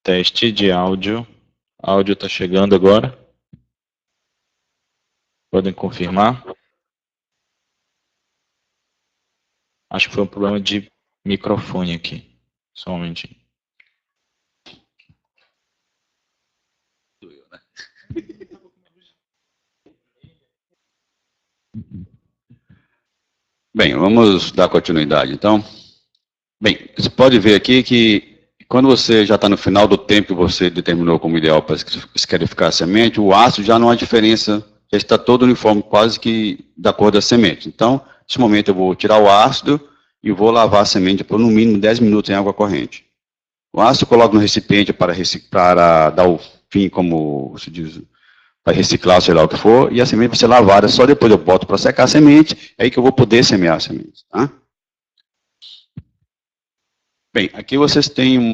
S3: Teste de áudio. Áudio está chegando agora. Podem confirmar. Acho que foi um problema de microfone aqui. Só um momentinho.
S2: Bem, vamos dar continuidade, então. Bem, você pode ver aqui que quando você já está no final do tempo que você determinou como ideal para escarificar a semente, o ácido já não há diferença, já está todo uniforme, quase que da cor da semente. Então, nesse momento eu vou tirar o ácido e vou lavar a semente por no mínimo 10 minutos em água corrente. O ácido eu coloco no recipiente para dar o fim, como se diz, para reciclar, sei lá o que for, e a semente vai ser lavada, só depois eu boto para secar a semente, é aí que eu vou poder semear a semente, tá? Bem, aqui vocês têm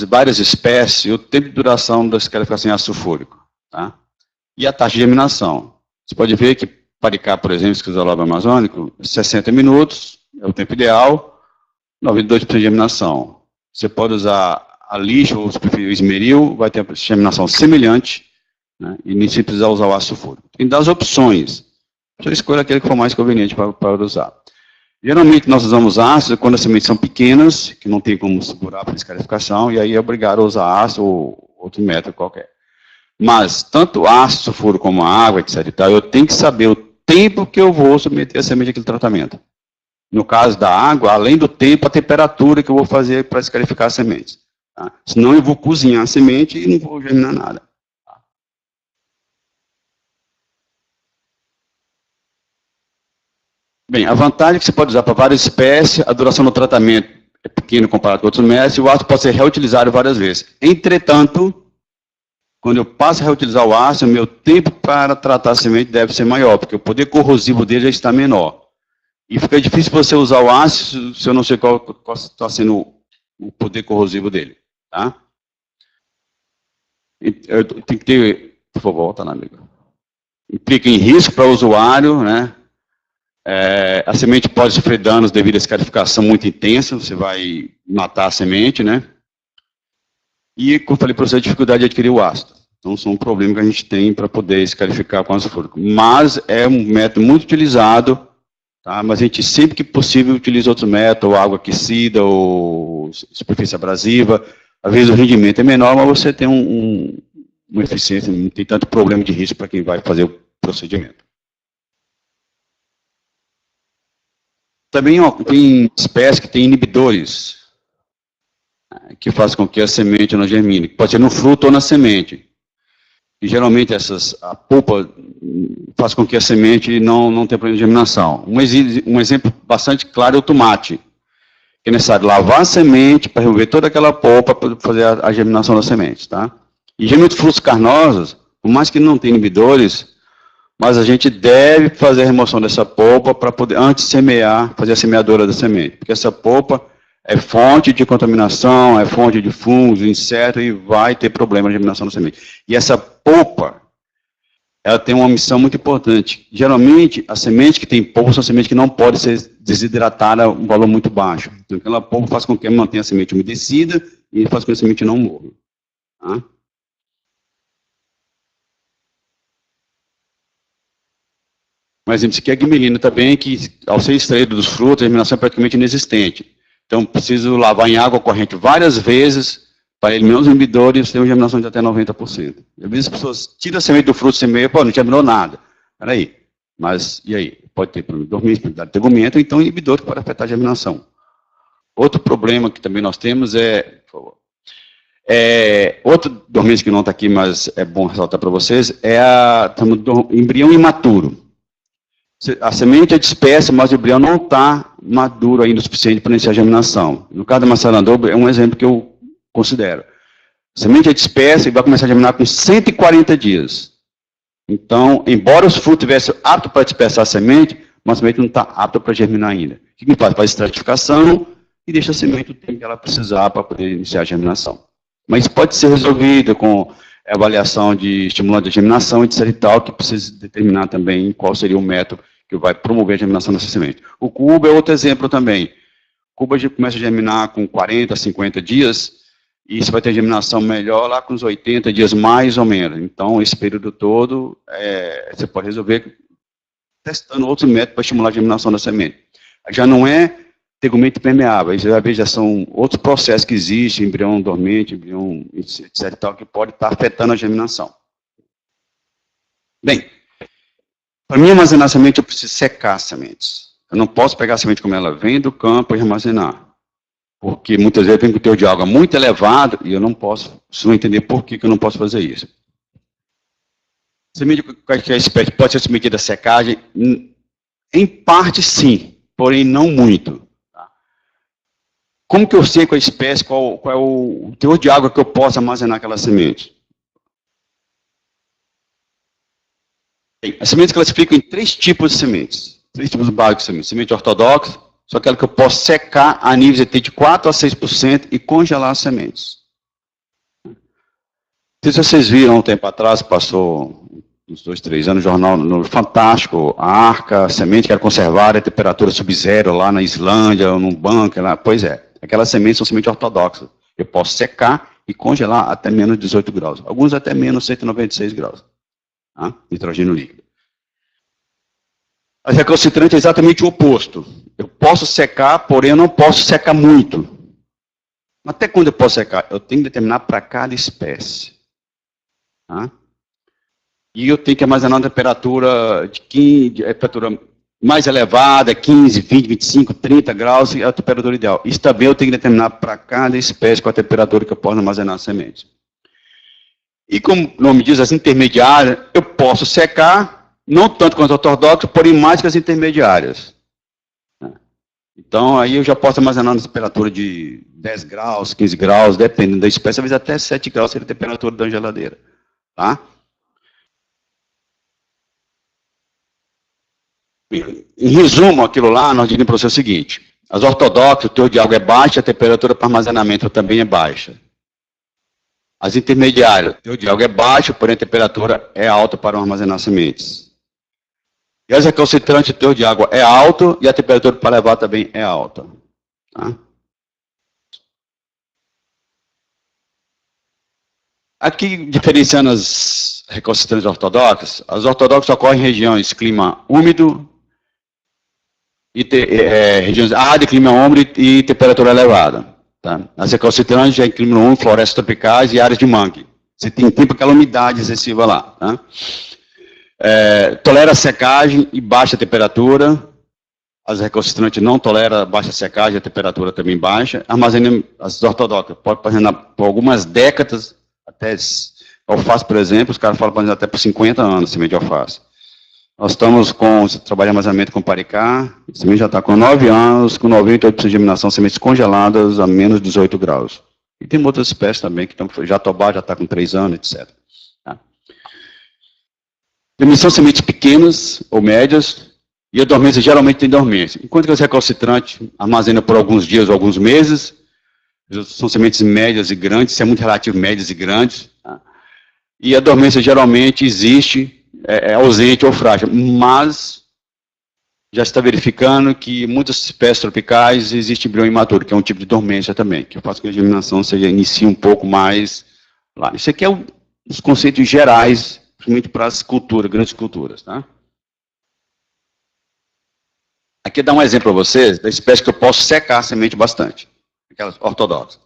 S2: várias espécies e o tempo de duração da escarificação em ácido sulfúrico, tá? E a taxa de germinação. Você pode ver que Paricá, por exemplo, esquizolóbio amazônico, 60 minutos é o tempo ideal, 92% de germinação. Você pode usar a lixa ou o esmeril, vai ter a germinação semelhante, né, e nem se precisar usar o ácido sulfúrico. Tem das opções, você escolhe aquele que for mais conveniente para usar. Geralmente nós usamos ácido quando as sementes são pequenas, que não tem como segurar para escarificação, e aí é obrigado a usar ácido ou outro método qualquer. Mas, tanto ácido sulfúrico como a água, etc. e tal, eu tenho que saber o tempo que eu vou submeter a semente àquele tratamento. No caso da água, além do tempo, a temperatura que eu vou fazer para escarificar as sementes. Tá? Senão eu vou cozinhar a semente e não vou germinar nada. Tá? Bem, a vantagem é que você pode usar para várias espécies, a duração do tratamento é pequena comparado com outros métodos, e o ácido pode ser reutilizado várias vezes. Entretanto, quando eu passo a reutilizar o ácido, o meu tempo para tratar a semente deve ser maior, porque o poder corrosivo dele já está menor. E fica difícil você usar o ácido se eu não sei qual está sendo o poder corrosivo dele. Tá? Eu tenho que ter, por favor, volta lá, amigo. Implica em risco para o usuário, né? A semente pode sofrer danos devido à escarificação muito intensa, você vai matar a semente, né? E, como eu falei para você, a dificuldade de adquirir o ácido. Então, são um problema que a gente tem para poder escarificar com ácido sulfúrico. Mas é um método muito utilizado, tá? Mas a gente, sempre que possível, utiliza outro método, água aquecida, ou superfície abrasiva. Às vezes o rendimento é menor, mas você tem uma eficiência, não tem tanto problema de risco para quem vai fazer o procedimento. Também tem espécies que têm inibidores, que faz com que a semente não germine. Pode ser no fruto ou na semente. E geralmente a polpa faz com que a semente não tenha problema de germinação. Um exemplo bastante claro é o tomate. É necessário lavar a semente para remover toda aquela polpa para fazer a germinação da semente. Tá? E geralmente frutos carnosos, por mais que não tenha inibidores, mas a gente deve fazer a remoção dessa polpa para poder, antes de semear, fazer a semeadura da semente. Porque essa polpa é fonte de contaminação, é fonte de fungos, insetos, e vai ter problema de germinação da semente. E essa polpa, ela tem uma missão muito importante. Geralmente, as sementes que têm polpa são sementes que não podem ser desidratadas a um valor muito baixo. Então, aquela polpa faz com que mantenha a semente umedecida e faz com que a semente não morra. Tá? Um exemplo, isso aqui é a guimelina também, que ao ser extraído dos frutos, a germinação é praticamente inexistente. Então, preciso lavar em água corrente várias vezes para eliminar os inibidores e ter uma germinação de até 90%. Às vezes as pessoas tiram a semente do fruto e semeiam, pô, não germinou nada. Peraí, mas e aí? Pode ter problema de dormência, de tegumento, ou então inibidor que pode afetar a germinação. Outro problema que também nós temos por favor, outro dormência que não está aqui, mas é bom ressaltar para vocês, do embrião imaturo. A semente é dispersa, mas o embrião não está maduro ainda o suficiente para iniciar a germinação. No caso da maçaranduba, é um exemplo que eu considero. A semente é dispersa e vai começar a germinar com 140 dias. Então, embora os frutos estivessem aptos para dispersar a semente, mas a semente não está apta para germinar ainda. O que faz? Faz estratificação e deixa a semente o tempo que ela precisar para poder iniciar a germinação. Mas pode ser resolvido com avaliação de estimulante de germinação, etc. e tal, que precisa determinar também qual seria o método que vai promover a germinação dessa semente. O cubo é outro exemplo também. O cubo a gente começa a germinar com 40, 50 dias, E você vai ter germinação melhor lá com uns 80 dias mais ou menos. Então, esse período todo, você pode resolver testando outros métodos para estimular a germinação da semente. Já não é tegumento permeável, já vai ver, já são outros processos que existem, embrião dormente, embrião, etc. Tal, que pode estar afetando a germinação. Bem, para mim armazenar semente, eu preciso secar as sementes. Eu não posso pegar a semente como ela vem do campo e armazenar. Porque muitas vezes vem com o teor de água muito elevado e eu não posso, vocês vão entender por que eu não posso fazer isso. Semente de qualquer espécie pode ser submetida a secagem? Em parte, sim, porém não muito. Como que eu sei qual a espécie, qual é o teor de água que eu posso armazenar aquela semente? Bem, as sementes classificam em 3 tipos de sementes. 3 tipos básicos de sementes. Semente ortodoxa, só aquela que eu posso secar a níveis de 4 a 6% e congelar as sementes. Se vocês viram um tempo atrás, passou uns 2, 3 anos, no jornal no Fantástico, a Arca, a semente que era conservada a temperatura sub-zero lá na Islândia, ou num bunker lá, pois é. Aquelas sementes são sementes ortodoxas. Eu posso secar e congelar até menos 18 graus. Alguns até menos 196 graus. Tá? Nitrogênio líquido. A recalcitrante é exatamente o oposto. Eu posso secar, porém eu não posso secar muito. Até quando eu posso secar? Eu tenho que determinar para cada espécie. Tá? E eu tenho que armazenar uma temperatura de 15, temperatura mais elevada, 15, 20, 25, 30 graus, é a temperatura ideal. Isso também eu tenho que determinar para cada espécie qual a temperatura que eu posso armazenar as sementes. E como o nome diz, as intermediárias, eu posso secar, não tanto quanto as ortodoxas, porém mais que as intermediárias. Então, aí eu já posso armazenar na temperatura de 10 graus, 15 graus, dependendo da espécie, às vezes até 7 graus seria a temperatura da geladeira. Tá? Em resumo, aquilo lá, nós diríamos para você o seguinte: as ortodoxas, o teor de água é baixo, a temperatura para armazenamento também é baixa. As intermediárias, o teor de água é baixo, porém a temperatura é alta para armazenar sementes. E as recalcitrantes, o teor de água é alto e a temperatura para levar também é alta. Tá? Aqui, diferenciando as recalcitrantes ortodoxas, as ortodoxas ocorrem em regiões clima úmido, regiões áridas, clima úmido e temperatura elevada. Tá? As recalcitrantes já em clima úmido, florestas tropicais e áreas de mangue. Você tem tempo aquela umidade excessiva lá. Tá? Tolera secagem e baixa temperatura. As recalcitrantes não toleram baixa secagem, a temperatura também baixa. Armazena as ortodoxas, pode armazenar por algumas décadas, até alface, por exemplo, os caras falam para até por 50 anos, semente de alface. Nós estamos com, trabalhando armazenamento com Paricá, a semente já está com 9 anos, com 98% de germinação, sementes congeladas a menos 18 graus. E tem outras espécies também, que estão, jatobá já está com 3 anos, etc. Tá? Germinação de sementes pequenas ou médias, e a dormência geralmente tem dormência. Enquanto que as recalcitrantes armazenam por alguns dias ou alguns meses, são sementes médias e grandes, isso é muito relativo, médias e grandes. Tá? E a dormência geralmente existe, é ausente ou frágil, mas já está verificando que muitas espécies tropicais existe embrião imaturo, que é um tipo de dormência também, que faz com que a germinação seja inicie um pouco mais lá. Isso aqui é os conceitos gerais, principalmente para as culturas, grandes culturas. Tá? Aqui dá um exemplo para vocês da espécie que eu posso secar a semente bastante, aquelas ortodoxas.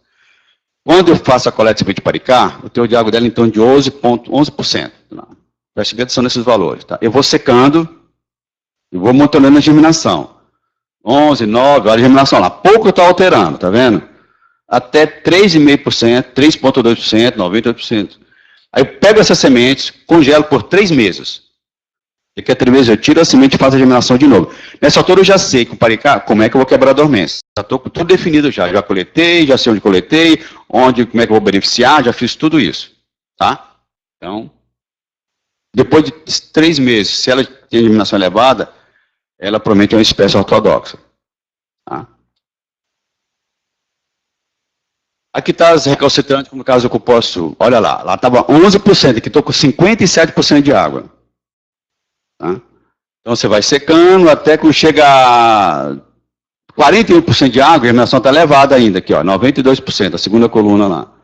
S2: Quando eu faço a coleta de semente de Paricá, o teor de água dela é em torno de 11%. Preste atenção nesses valores. Tá? Eu vou secando, eu vou monitorando a germinação. 11, 9, olha a germinação lá. Pouco eu estou alterando, tá vendo? Até 3,5%, 3,2%, 98%. Aí eu pego essas sementes, congelo por 3 meses. Daqui a 3 meses eu tiro a semente e faço a germinação de novo. Nessa altura eu já sei, com o Paricá, como é que eu vou quebrar a dormência. Já estou com tudo definido já. Já coletei, já sei onde coletei, como é que eu vou beneficiar, já fiz tudo isso. Tá? Então, depois de 3 meses, se ela tem germinação elevada, ela provavelmente é uma espécie ortodoxa. Tá? Aqui está as recalcitrantes, como no caso que eu posso, olha lá estava 11%, aqui estou com 57% de água. Tá? Então você vai secando até que chega a 41% de água, a germinação está elevada ainda, aqui, ó, 92%, a segunda coluna lá.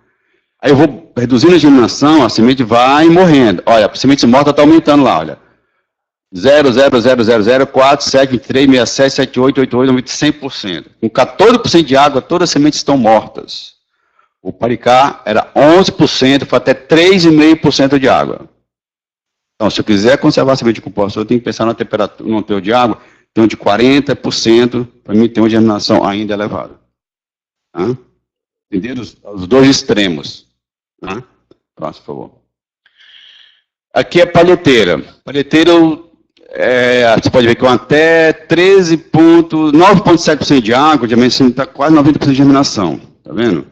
S2: Aí eu vou reduzindo a germinação, a semente vai morrendo. Olha, a semente morta está aumentando lá, olha. 0,00004, 7, 23, 67, 78, 88, 100%. Com 14% de água, todas as sementes estão mortas. O Paricá era 11%, foi até 3,5% de água. Então, se eu quiser conservar a semente de composta, eu tenho que pensar na temperatura, no teor de água, tem um de 40%, para mim ter uma germinação ainda elevada. Tá? Entenderam? Os dois extremos. Tá? Próximo, por favor. Aqui é palheteira. Palheteira, você pode ver que até 9,7% de água, de está quase 90% de germinação. Tá vendo?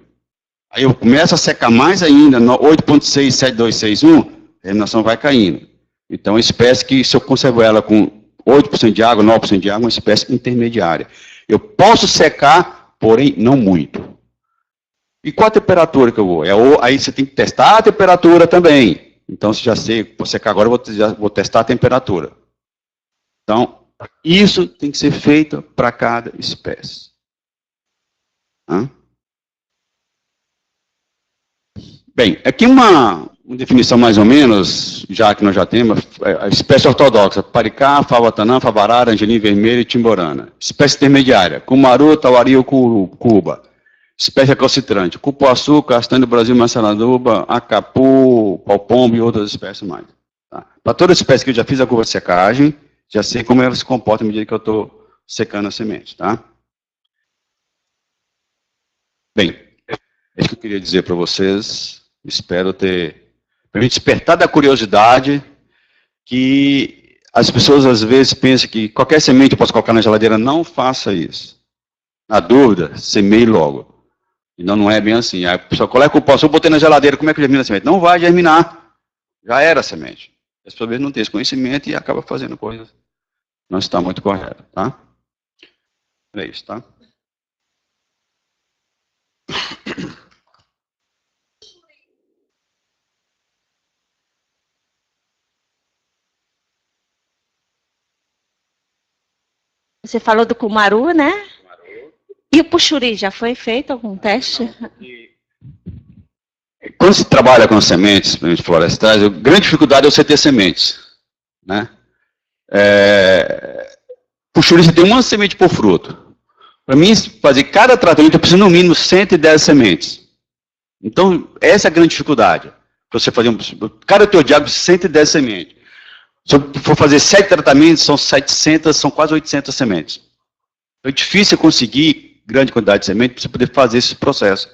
S2: Aí eu começo a secar mais ainda, 8,67261, a germinação vai caindo. Então, uma espécie que, se eu conservo ela com 8% de água, 9% de água, uma espécie intermediária. Eu posso secar, porém, não muito. E qual a temperatura que eu vou? Aí você tem que testar a temperatura também. Então, se já sei, vou secar agora, eu vou testar a temperatura. Então, isso tem que ser feito para cada espécie. Hã? Bem, aqui uma definição mais ou menos, já que nós já temos, a espécie ortodoxa, Paricá, Fava-Tanã, Favarara, Angelim Vermelho e Timborana. Espécie intermediária, Cumaru, Tauari ou Cuba. Espécie recalcitrante, Cupuaçu, Castanho do Brasil, Maçanaduba, Acapu, Palpombo e outras espécies mais. Tá? Para toda espécie que eu já fiz a curva de secagem, já sei como ela se comporta à medida que eu estou secando a semente. Tá? Bem, é isso que eu queria dizer para vocês. Espero ter me despertado a curiosidade que as pessoas às vezes pensam que qualquer semente eu posso colocar na geladeira. Não faça isso. Na dúvida, semeie logo. E não é bem assim. A pessoa coloca o poço, eu botei na geladeira, como é que germina a semente? Não vai germinar. Já era a semente. As pessoas às vezes não têm esse conhecimento e acaba fazendo coisas. Não está muito correto, tá? É isso, tá?
S4: Você falou do cumaru, né? E o puxuri, já foi feito algum teste?
S2: Quando se trabalha com sementes florestais, a grande dificuldade é você ter sementes. Né? Puxuri, você tem uma semente por fruto. Para mim, fazer cada tratamento, eu preciso no mínimo 110 sementes. Então, essa é a grande dificuldade. Para você fazer cada teu diabo, 110 sementes. Se eu for fazer 7 tratamentos, são 700, são quase 800 sementes. É difícil conseguir grande quantidade de sementes para você poder fazer esse processo.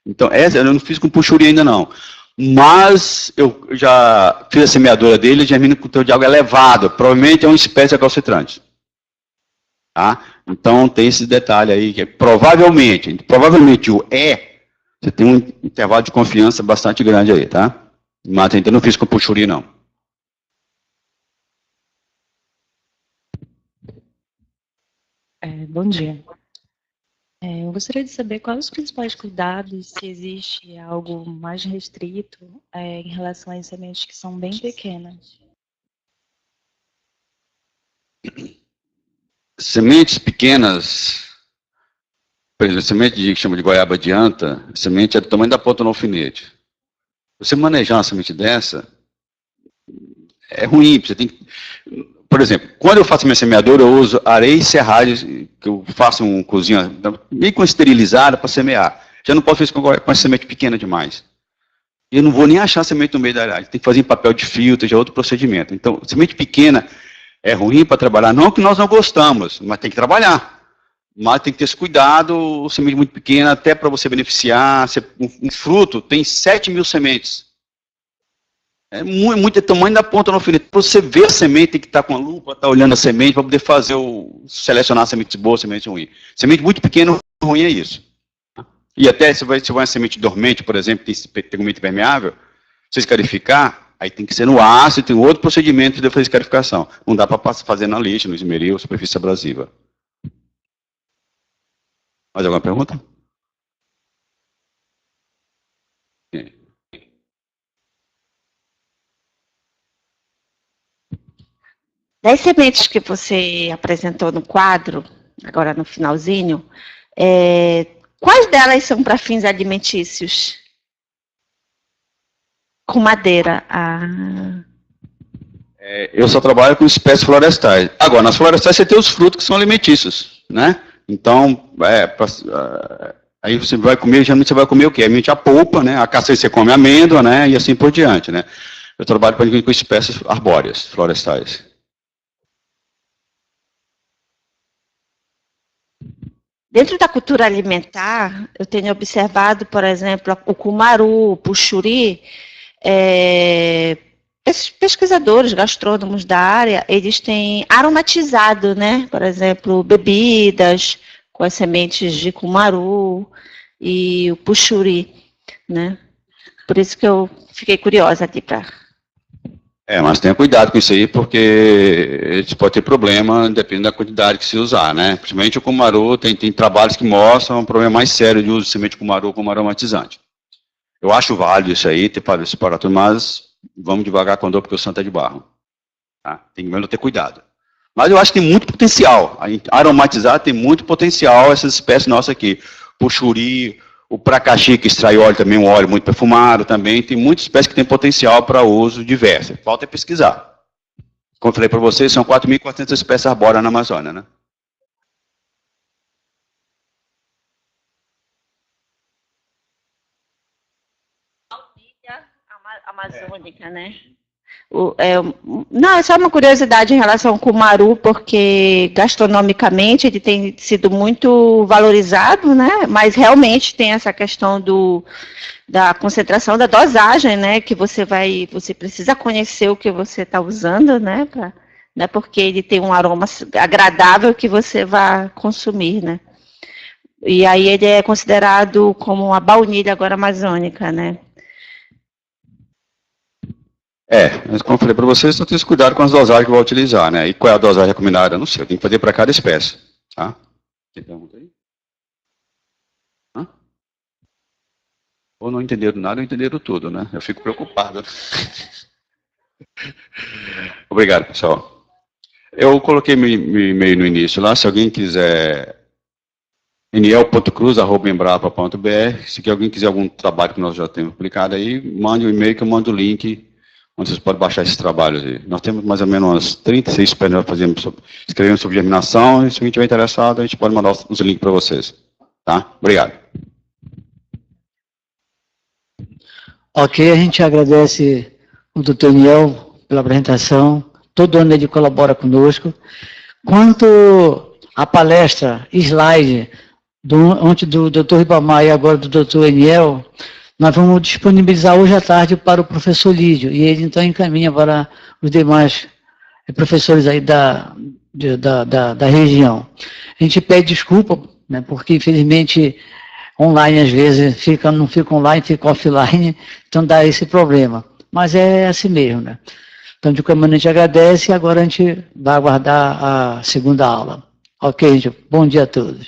S2: Então, eu não fiz com puxuri ainda não. Mas eu já fiz a semeadura dele, germina com o teu diabo elevado. Provavelmente é uma espécie recalcitrante. Tá? Então, tem esse detalhe aí, que é provavelmente o você tem um intervalo de confiança bastante grande aí, tá? Mas ainda não fiz com puxuri não.
S5: Bom dia. Eu gostaria de saber quais os principais cuidados, se existe algo mais restrito em relação às sementes que são bem pequenas.
S2: Sementes pequenas, por exemplo, semente que chama de goiaba de anta, a semente é do tamanho da ponta no alfinete. Você manejar uma semente dessa, é ruim, você tem que... Por exemplo, quando eu faço minha semeadura, eu uso areia e serragem, que eu faço um cozinha meio com esterilizada para semear. Já não posso fazer isso com a semente pequena demais. E eu não vou nem achar a semente no meio da área. Tem que fazer em papel de filtro, já é outro procedimento. Então, semente pequena é ruim para trabalhar. Não que nós não gostamos, mas tem que trabalhar. Mas tem que ter esse cuidado, semente muito pequena, até para você beneficiar. Um fruto tem 7.000 sementes. É muito tamanho da ponta no alfinete. Para você ver a semente, tem que estar com a lupa, estar olhando a semente, para poder selecionar sementes boas, sementes ruins. Semente muito pequena, ruim é isso. E até se vai uma semente dormente, por exemplo, tem tegumento impermeável, você escarificar, aí tem que ser no ácido, tem outro procedimento de fazer escarificação. Não dá para fazer na lixa, no esmeril, superfície abrasiva. Mais alguma pergunta?
S4: Das sementes que você apresentou no quadro, agora no finalzinho, quais delas são para fins alimentícios? com madeira.
S2: Eu só trabalho com espécies florestais. Agora, nas florestais você tem os frutos que são alimentícios, né? Então, aí você vai comer, geralmente você vai comer o quê? A polpa, né? A castanha você come amêndoa, né? E assim por diante, né? Eu trabalho com espécies arbóreas, florestais.
S4: Dentro da cultura alimentar, eu tenho observado, por exemplo, o cumaru, o puxuri, esses pesquisadores, gastrônomos da área, eles têm aromatizado, né? Por exemplo, bebidas com as sementes de cumaru e o puxuri, né? Por isso que eu fiquei curiosa aqui para...
S2: Mas tenha cuidado com isso aí, porque isso pode ter problema, dependendo da quantidade que se usar, né? Principalmente o cumaru, tem trabalhos que mostram um problema mais sério de uso de semente de cumaru como aromatizante. Eu acho válido isso aí, ter para tudo, mas vamos devagar com a dor, porque o santo é de barro. Tá? Tem que ter cuidado. Mas eu acho que tem muito potencial. Aromatizar tem muito potencial, essas espécies nossas aqui. Puxuri, o pracaxi, que extrai óleo também, um óleo muito perfumado também. Tem muitas espécies que têm potencial para uso diverso. Falta é pesquisar. Como eu falei para vocês, são 4.400 espécies arbóreas na Amazônia, né?
S4: Amazônica, né? Não, é só uma curiosidade em relação ao cumaru, porque gastronomicamente ele tem sido muito valorizado, né? Mas realmente tem essa questão da concentração, da dosagem, né? Que você precisa conhecer o que você está usando, né? Porque ele tem um aroma agradável que você vai consumir, né? E aí ele é considerado como uma baunilha agora amazônica, né?
S2: Mas como eu falei para vocês, só tem esse cuidado com as dosagens que eu vou utilizar, né? E qual é a dosagem recomendada? Eu não sei, eu tenho que fazer para cada espécie, tá? Tem pergunta aí? Ou não entenderam nada, ou entenderam tudo, né? Eu fico preocupado. Obrigado, pessoal. Eu coloquei meu e-mail no início lá, se alguém quiser, eniel.cruz@embrapa.br, se alguém quiser algum trabalho que nós já temos publicado aí, mande um e-mail que eu mando o link, onde vocês podem baixar esses trabalhos aí. Nós temos mais ou menos umas 36 espécies escrevendo sobre germinação, e se alguém estiver interessado, a gente pode mandar os links para vocês. Tá? Obrigado.
S1: Ok, a gente agradece o doutor Eniel pela apresentação, todo ano ele colabora conosco. Quanto à palestra, slide, ontem do doutor Ribamar e agora do doutor Eniel, nós vamos disponibilizar hoje à tarde para o professor Lídio, e ele então encaminha para os demais professores aí da região. A gente pede desculpa, né, porque infelizmente online às vezes não fica online, fica offline, então dá esse problema. Mas é assim mesmo, né? Então, de qualquer maneira, a gente agradece e agora a gente vai aguardar a segunda aula. Ok, gente? Bom dia a todos.